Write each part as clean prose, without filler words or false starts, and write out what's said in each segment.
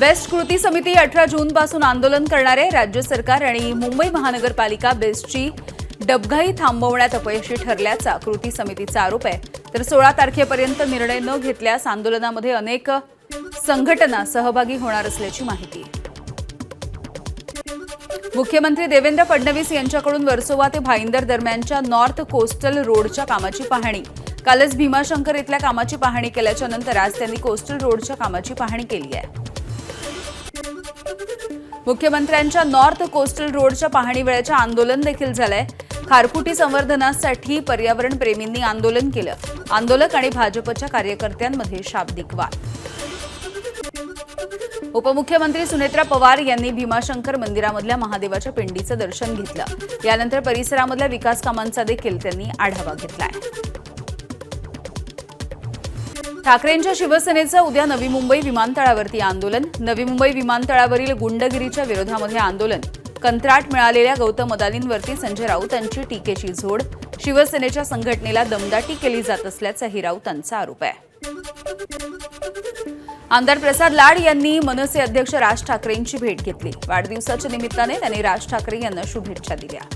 Best कृती समिती 18 जून पासून आंदोलन करणार आहे। राज्य सरकार आणि मुंबई महानगरपालिका बेस्टची डबघाई थांबवण्यात अपयशी ठरल्याचा कृती समितीचा आरोप आहे। तर 16 तारखेपर्यंत निर्णय न घेतल्यास आंदोलनामध्ये अनेक संघटना सहभागी होणार असल्याची माहिती आहे। मुख्यमंत्री देवेंद्र फडणवीस यांच्याकडून वर्सोवा ते भाईंदर दरम्यानच्या नॉर्थ कोस्टल रोडच्या कामाची पाहणी। कालच भीमाशंकर इथल्या कामाची पाहणी केल्याच्या नंतर आज त्यांनी कोस्टल रोडच्या कामाची पाहणी केली आहे। मुख्यमंत्र्यांच्या नॉर्थ कोस्टल रोडच्या पाहणी वेळेच्या आंदोलन देखील झालंय। खारफुटी संवर्धनासाठी पर्यावरण प्रेमींनी आंदोलन केलं। आंदोलक आणि भाजपच्या कार्यकर्त्यांमध्ये शाब्दिक वाद। उपमुख्यमंत्री सुनेत्रा पवार यांनी भीमाशंकर मंदिरामधल्या महादेवाच्या पिंडीचं दर्शन घेतलं। यानंतर परिसरामधल्या विकास कामांचा देखील त्यांनी आढावा घेतलाय। ठाकरेंच्या शिवसेनेचं उद्या नवी मुंबई विमानतळावरती आंदोलन। नवी मुंबई विमानतळावरील गुंडगिरीच्या विरोधामध्ये आंदोलन। कंत्राट मिळालेल्या गौतम अदानींवरती संजय राऊत यांची टीकेची झोड। शिवसेनेच्या संघटनेला दमदाटी केली जात असल्याचाही राऊतांचा आरोप आहे। आमदार प्रसाद लाड यांनी मनसे अध्यक्ष राज ठाकरेंची भेट घेतली। वाढदिवसाच्या निमित्ताने त्यांनी राज ठाकरे यांना शुभेच्छा दिल्या।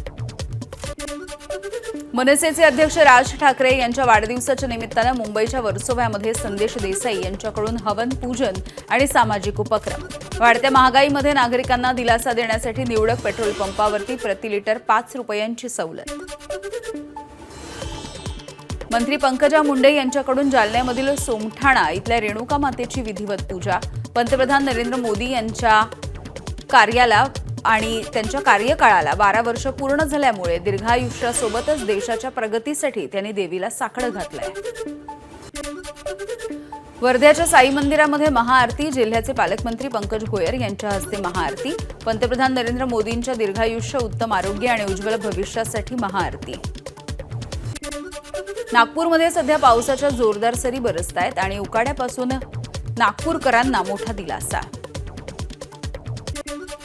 मनसेचे अध्यक्ष राज ठाकरे यांच्या वाढदिवसाच्या निमित्तानं मुंबईच्या वर्सोव्यामध्ये संदेश देसाई यांच्याकडून हवन पूजन आणि सामाजिक उपक्रम। वाढत्या महागाईमध्ये नागरिकांना दिलासा देण्यासाठी निवडक पेट्रोल पंपावरती प्रति लिटर 5 रुपयांची सवलत। मंत्री पंकजा मुंडे यांच्याकडून जालन्यामधील सोमठाणा इथल्या रेणुका मातेची विधिवत पूजा। पंतप्रधान नरेंद्र मोदी यांच्या कार्याला आणि त्यांच्या कार्यकाळाला 12 वर्ष पूर्ण झाल्यामुळे दीर्घायुष्यासोबतच देशाच्या प्रगतीसाठी त्यांनी देवीला साकडं घातलंय। वर्ध्याच्या साई मंदिरामध्ये महाआरती। जिल्ह्याचे पालकमंत्री पंकज भोयर यांच्या हस्ते महाआरती। पंतप्रधान नरेंद्र मोदींच्या दीर्घायुष्य, उत्तम आरोग्य आणि उज्ज्वल भविष्यासाठी महाआरती। नागपूरमध्ये सध्या पावसाच्या जोरदार सरी बरसतायत आणि उकाड्यापासून नागपूरकरांना मोठा दिलासा।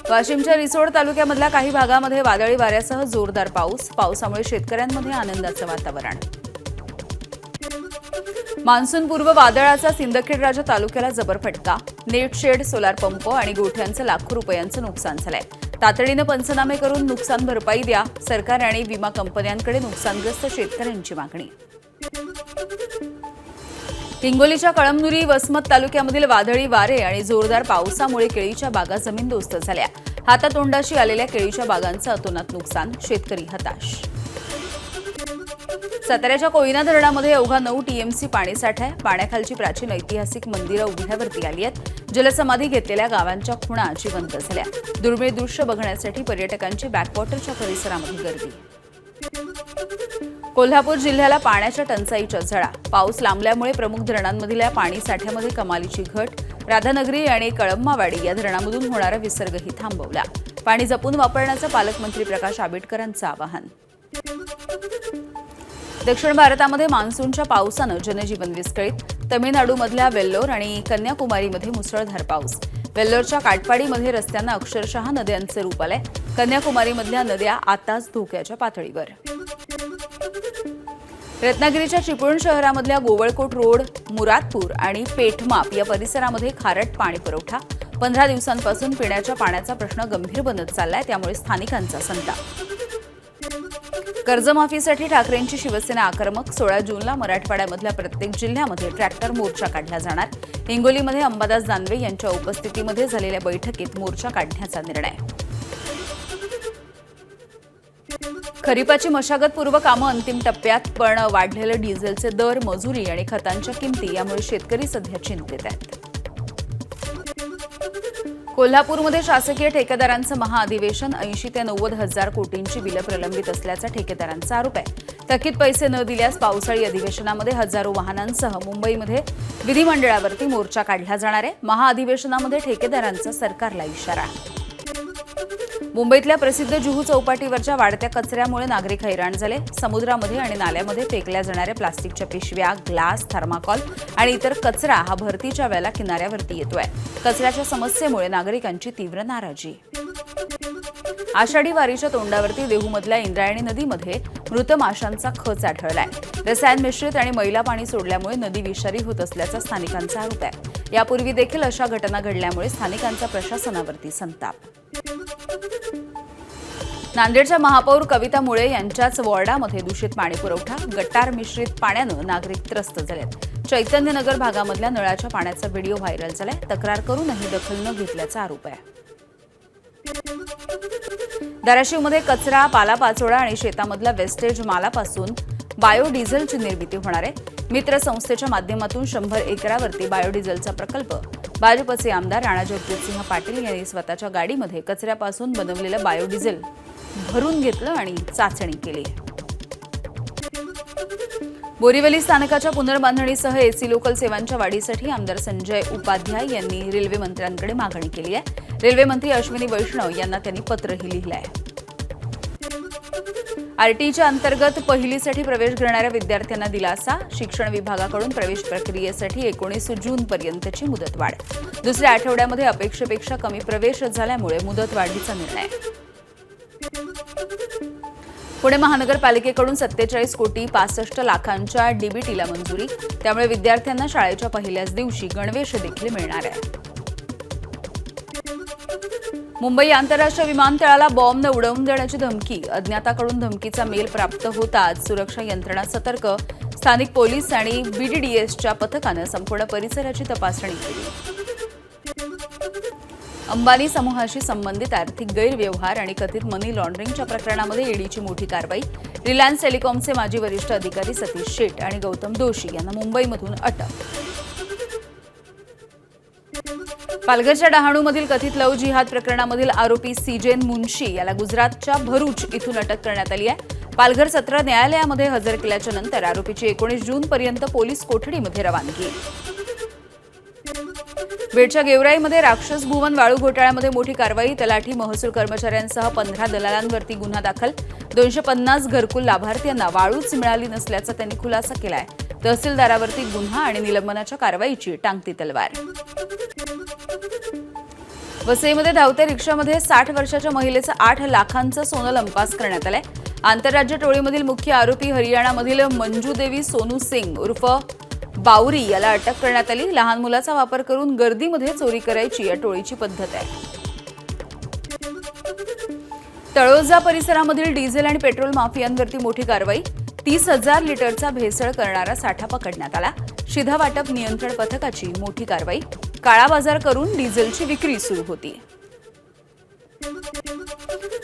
वाशिमच्या रिसोड तालुक्यामधल्या काही भागामध्ये वादळी वाऱ्यासह जोरदार पावसामुळे शेतकऱ्यांमध्ये आनंदाचं वातावरण। मान्सूनपूर्व वादळाचा सिंदखेडराजा तालुक्याला जबर फटका। नेट शेड, सोलार पंप आणि गोठ्यांचं लाखो रुपयांचं नुकसान झालंय। तातडीनं पंचनामे करून नुकसान भरपाई द्या। सरकार आणि विमा कंपन्यांकडे नुकसानग्रस्त शेतकऱ्यांची मागणी। हिंगोलीच्या कळमनुरी वसमत तालुक्यामधील वादळी वारे आणि जोरदार पावसामुळे केळीच्या बागा जमीनदोस्त झाल्या। हातातोंडाशी आलेल्या केळीच्या बागांचं अतोनात नुकसान, शेतकरी हताश। साताऱ्याच्या कोयना धरणामध्ये अवघा 9 टीएमसी पाणीसाठा आहे। पाण्याखालची प्राचीन ऐतिहासिक मंदिरं उघड्यावरती आली आहेत। जलसमाधी घेतलेल्या गावांच्या खुणा जिवंत झाल्या। दुर्मिळ दृश्य बघण्यासाठी पर्यटकांची बॅकवॉटरच्या परिसरामध्ये गर्दी। कोल्हापूर जिल्ह्याला पाण्याच्या टंचाईच्या झळा। पाऊस लांबल्यामुळे प्रमुख धरणांमधल्या पाणी साठ्यामध्ये कमालीची घट। राधानगरी आणि कळंबावाडी या धरणामधून होणारा विसर्गही थांबवला। पाणी जपून वापरण्याचं पालकमंत्री प्रकाश आंबेडकरांचं आवाहन। दक्षिण भारतामध्ये मान्सूनच्या पावसानं जनजीवन विस्कळीत। तमिळनाडूमधल्या वेल्लोर आणि कन्याकुमारीमध्ये मुसळधार पाऊस। वेल्लोरच्या काटपाडीमध्ये रस्त्यांना अक्षरशः नद्यांचं रूप आलंय। कन्याकुमारीमधल्या नद्या आताच धोक्याच्या पातळीवर। रत्नागिरीच्या चिपळूण शहरामधल्या गोवळकोट रोड, मुरादपूर आणि पेठमाप या परिसरामध्ये खारट पाणी पुरवठा। 15 दिवसांपासून पिण्याच्या पाण्याचा प्रश्न गंभीर बनत चाललाय, त्यामुळे स्थानिकांचा संताप। कर्जमाफीसाठी ठाकरेंची शिवसेना आक्रमक। 16 जूनला मराठवाड्यामधल्या प्रत्येक जिल्ह्यामध्ये ट्रॅक्टर मोर्चा काढला जाणार। हिंगोलीमध्ये अंबादास दानवे यांच्या उपस्थितीमध्ये झालेल्या बैठकीत मोर्चा काढण्याचा निर्णय। खरीपाची मशागतपूर्व कामं अंतिम टप्प्यात, पण वाढलेले डिझेलचे दर, मजुरी आणि खतांच्या किमती यामुळे शेतकरी सध्या चिंतेत आहेत। कोल्हापूरमध्ये शासकीय ठेकेदारांचं महाअधिवेशन। 80 ते 90 हजार कोटींची बिलं प्रलंबित असल्याचा ठेकेदारांचा आरोप आहे। थकीत पैसे न दिल्यास पावसाळी अधिवेशनामध्ये हजारो वाहनांसह मुंबईमध्ये विधिमंडळावरती मोर्चा काढला जाणार आहे। महाअधिवेशनामध्ये ठेकेदारांचा सरकारला इशारा। मुंबईतल्या प्रसिद्ध जुहू चौपाटीवरच्या वाढत्या कचऱ्यामुळे नागरिक हैराण झाले। समुद्रामध्ये आणि नाल्यामध्ये फेकल्या जाणाऱ्या प्लास्टिकच्या पिशव्या, ग्लास, थर्माकॉल आणि इतर कचरा हा भरतीच्या वेळेला किनाऱ्यावरती येतोय। कचऱ्याच्या समस्येमुळे नागरिकांची तीव्र नाराजी। आषाढी वारीच्या तोंडावरती देहूमधल्या इंद्रायणी नदीमध्ये मृत माशांचा खच आढळलाय। रसायन मिश्रित आणि मैला पाणी सोडल्यामुळे नदी विषारी होत असल्याचा स्थानिकांचा आरोप आहे। यापूर्वी देखील अशा घटना घडल्यामुळे स्थानिकांचा प्रशासनावरती संताप. नांदेडच्या महापौर कविता मुळे यांच्याच वॉर्डामध्ये दूषित पाणी पुरवठा, गटार मिश्रित पाण्यानं नागरिक त्रस्त झालेत. चैतन्यनगर भागामधल्या नळाच्या पाण्याचा व्हिडिओ व्हायरल झालाय. तक्रार करूनही दखल न घेतल्याचा आरोप आहे. धाराशिवमध्ये कचरा, पालापाचोळा आणि शेतामधल्या वेस्टेज मालापासून बायोडिझेलची निर्मिती होणार आहे. मित्र संस्थेच्या माध्यमातून 100 एकरावरती बायोडिझेलचा प्रकल्प. भाजपचे आमदार राणा जगजितसिंह पाटील यांनी स्वतःच्या गाडीमध्ये कचऱ्यापासून बनवलेलं बायोडिझेल भरून घेतलं आणि चाचणी केली. बोरीवली स्थानकाच्या पुनर्बांधणीसह एसी लोकल सेवांच्या वाढीसाठी आमदार संजय उपाध्याय यांनी रेल्वे मंत्र्यांकडे मागणी केली आहे. रेल्वे मंत्री अश्विनी वैष्णव यांना त्यांनी पत्रही लिहिलं आहे. आरटीईच्या अंतर्गत पहिलीसाठी प्रवेश घेणाऱ्या विद्यार्थ्यांना दिलासा. शिक्षण विभागाकडून प्रवेश प्रक्रियेसाठी 19 जूनपर्यंतची मुदतवाढ. दुसऱ्या आठवड्यामध्ये अपेक्षेपेक्षा कमी प्रवेश झाल्यामुळे मुदतवाढीचा निर्णय. पुणे महानगरपालिकेकडून 47 कोटी 65 लाखांच्या डीबीटीला मंजुरी. त्यामुळे विद्यार्थ्यांना शाळेच्या पहिल्याच दिवशी गणवेश देखील मिळणार आहे. मुंबई आंतरराष्ट्रीय विमानतळाला बॉम्बनं उडवून देण्याची धमकी. अज्ञाताकडून धमकीचा मेल प्राप्त होताच सुरक्षा यंत्रणा सतर्क. स्थानिक पोलीस आणि बीडीडीएसच्या पथकानं संपूर्ण परिसराची तपासणी केली. अंबानी समूहाशी संबंधित आर्थिक गैरव्यवहार आणि कथित मनी लॉन्ड्रिंगच्या प्रकरणामध्ये ईडीची मोठी कारवाई. रिलायन्स टेलिकॉमचे माजी वरिष्ठ अधिकारी सतीश शेठ आणि गौतम दोशी यांना मुंबईमधून अटक. पालघरच्या डहाणूमधील कथित लव्ह जिहाद प्रकरणामधील आरोपी सीजेन मुन्शी याला गुजरातच्या भरूच इथून अटक करण्यात आली आहे. पालघर सत्र न्यायालयामध्ये हजर केल्याच्या नंतर आरोपीची 19 जूनपर्यंत पोलीस कोठडीमध्ये रवानगी. बीडच्या गेवराईमध्ये राक्षस भुवन वाळू घोटाळ्यामध्ये मोठी कारवाई. तलाठी महसूल कर्मचाऱ्यांसह 15 दलालांवरती गुन्हा दाखल. 250 घरकुल लाभार्थ्यांना वाळूच मिळाली नसल्याचा त्यांनी खुलासा केलाय. तहसीलदारावरती गुन्हा आणि निलंबनाच्या कारवाईची टांगती तलवार. वसईमध्ये धावत्या रिक्षामध्ये 60 वर्षाच्या महिलेचं 8 लाखांचं सोनं लंपास करण्यात आलंय. आंतरराज्य टोळीमधील मुख्य आरोपी हरियाणामधील मंजूदेवी सोनू सिंग उर्फ बावरी याला अटक करण्यात आली. लहान मुलाचा वापर करून गर्दीमध्ये चोरी करायची या टोळीची पद्धत आहे. तळोजा परिसरामधील डिझेल आणि पेट्रोल माफियांवरती मोठी कारवाई. 30,000 लिटरचा भेसळ करणारा साठा पकडण्यात आला. शिधा वाटप नियंत्रण पथकाची मोठी कारवाई. काळा बाजार करून डिझेलची विक्री सुरू होती.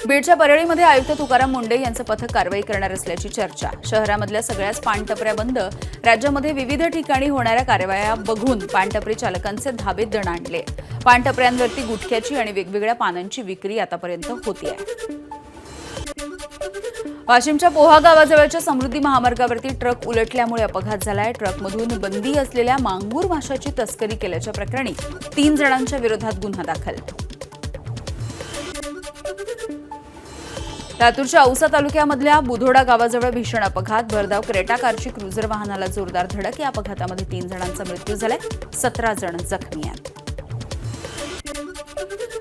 बीडच्या परळीमध्ये आयुक्त तुकाराम मुंडे यांचं पथक कारवाई करणार असल्याची चर्चा. शहरामधल्या सगळ्याच पानटपऱ्या बंद. राज्यामध्ये विविध ठिकाणी होणाऱ्या कारवाया बघून पानटपरी चालकांचे धाबे दणाणले. पानटपऱ्यांवरती गुटख्याची आणि वेगवेगळ्या पानांची विक्री आतापर्यंत होतीये. वाशिमच्या पोहा गावाजवळच्या समृद्धी महामार्गावरती ट्रक उलटल्यामुळे अपघात झालाय. ट्रकमधून बंदी असलेल्या मांगूर माशाची तस्करी केल्याच्या प्रकरणी 3 जणांच्या विरोधात गुन्हा दाखल. लातूरच्या औसा तालुक्यामधल्या बुधोडा गावाजवळ भीषण अपघात. भरधाव क्रेटा कारची क्रुझर वाहनाला जोरदार धडक. या अपघातामध्ये 3 जणांचा मृत्यू झालाय. 17 जण जखमी आहेत.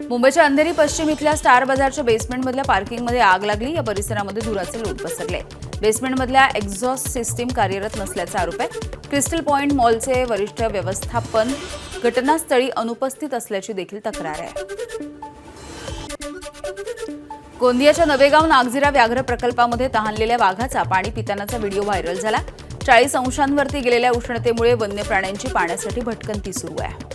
मुंबईच्या अंधेरी पश्चिम इथल्या स्टार बाजारच्या बेसमेंटमधल्या पार्किंगमध्ये आग लागली. या परिसरामध्ये धुराचे लोट पसरले. बेसमेंटमधल्या एक्झॉस्ट सिस्टीम कार्यरत नसल्याचा आरोप आहे. क्रिस्टल पॉइंट मॉलचे वरिष्ठ व्यवस्थापन घटनास्थळी अनुपस्थित असल्याची देखील तक्रार आहे. गोंदियाच्या नवेगाव नागझिरा व्याघ्र प्रकल्पामध्ये तहानलेल्या वाघाचा पाणी पितानाचा व्हिडिओ व्हायरल झाला. 40 अंशांवरती गेलेल्या उष्णतेमुळे वन्य प्राण्यांची पाण्यासाठी भटकंती सुरू आहे.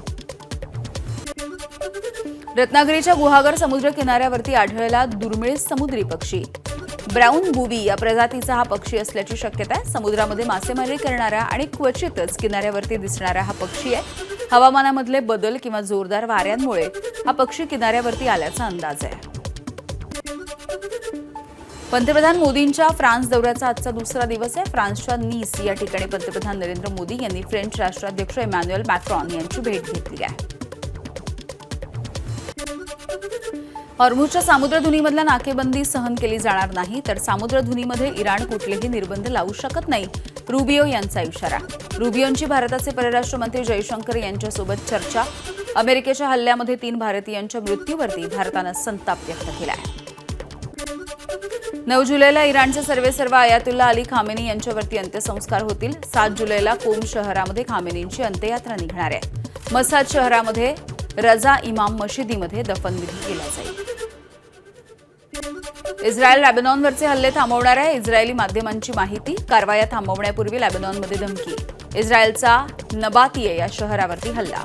रत्नागिरीच्या गुहागर समुद्र किनाऱ्यावरती आढळला दुर्मिळ समुद्री पक्षी. ब्राऊन गुबी या प्रजातीचा हा पक्षी असल्याची शक्यता आहे. समुद्रामध्ये मासेमारी करणारा आणि क्वचितच किनाऱ्यावरती दिसणारा हा पक्षी आहे. हवामानामधले बदल किंवा जोरदार वाऱ्यांमुळे हा पक्षी किनाऱ्यावरती आल्याचा अंदाज आहे. पंतप्रधान मोदींच्या फ्रान्स दौऱ्याचा आजचा दुसरा दिवस आहे. फ्रान्सच्या नीस या ठिकाणी पंतप्रधान नरेंद्र मोदी यांनी फ्रेंच राष्ट्राध्यक्ष इमॅन्युएल मॅक्रॉन यांची भेट घेतली आहे. हॉर्मुझच्या सामुद्रधुनीमधल्या नाकेबंदी सहन केली जाणार नाही, तर सामुद्रधुनीमध्ये इराण कुठलेही निर्बंध लावू शकत नाही, रुबियो यांचा इशारा. रुबियोंची भारताचे परराष्ट्र मंत्री जयशंकर यांच्यासोबत चर्चा. अमेरिकेच्या हल्ल्यामध्ये 3 भारतीयांच्या मृत्यूवरती भारतानं संताप व्यक्त केला आहे. 9 जुलैला इराणचे सर्वेसर्वा आयातुल्ला अली खामेनी यांच्यावरती अंत्यसंस्कार होतील. 7 जुलैला कोम शहरामध्ये खामेनींची अंत्ययात्रा निघणार आहे. मसाद शहरामध्ये रजा इमाम मशिदीमध्ये दफनविधी केला जाईल. इस्रायल लेबनॉनवरचे हल्ले थांबवणाऱ्या इस्रायली माध्यमांची माहिती. कारवाया थांबवण्यापूर्वी लेबनॉनमध्ये धमकी. इस्रायलचा नबातिये या शहरावरती हल्ला.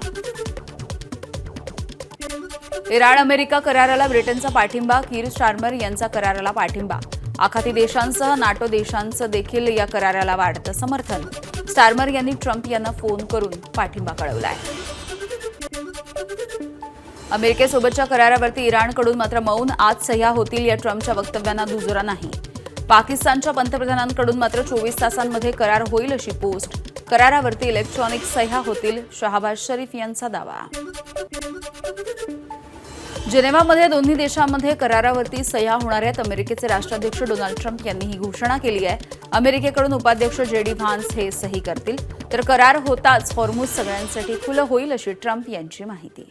इराण अमेरिका कराराला ब्रिटनचा पाठिंबा. कीर स्टार्मर यांचा कराराला पाठिंबा. आखाती देशांसह नाटो देशांचं देखील या कराराला वाढतं समर्थन. स्टार्मर यांनी ट्रम्प यांना फोन करून पाठिंबा कळवलाय. अमेरिकेसोबतच्या करारावरती इराणकडून मात्र मौन. आज सह्या होतील या ट्रम्पच्या वक्तव्यांना दुजोरा नाही. पाकिस्तानच्या पंतप्रधानांकडून मात्र 24 तासांमध्ये करार होईल अशी पोस्ट. करारावरती इलेक्ट्रॉनिक सह्या होतील. शहाबाज शरीफ यांचा दावा. जेनेवामध्ये दोन्ही देशांमध्ये करारावरती सह्या होणार आहेत. अमेरिकेचे राष्ट्राध्यक्ष डोनाल्ड ट्रम्प यांनी ही घोषणा केली आहे. अमेरिकेकडून उपाध्यक्ष जेडी व्हान्स हे सही करतील. तर करार होताच हॉर्मुझ सगळ्यांसाठी खुलं होईल अशी ट्रम्प यांची माहिती.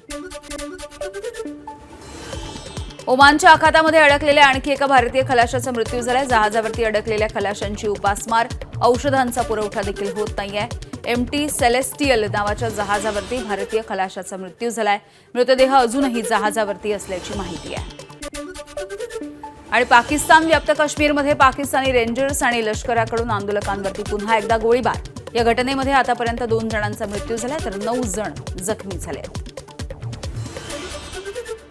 ओमानच्या आखातामध्ये अडकलेल्या आणखी एका भारतीय खलाशाचा मृत्यू झालाय. जहाजावरती अडकलेल्या खलाशांची उपासमार. औषधांचा पुरवठा देखील होत नाहीये. MT सेलेस्टियल नावाच्या जहाजावरती भारतीय खलाशाचा मृत्यू झालाय. मृतदेह अजूनही जहाजावरती असल्याची माहिती आहे. आणि पाकिस्तान व्याप्त काश्मीरमध्ये पाकिस्तानी रेंजर्स आणि लष्कराकडून आंदोलकांवरती पुन्हा एकदा गोळीबार. या घटनेमध्ये आतापर्यंत 2 जणांचा मृत्यू झालाय तर 9 जण जखमी झाले आहेत.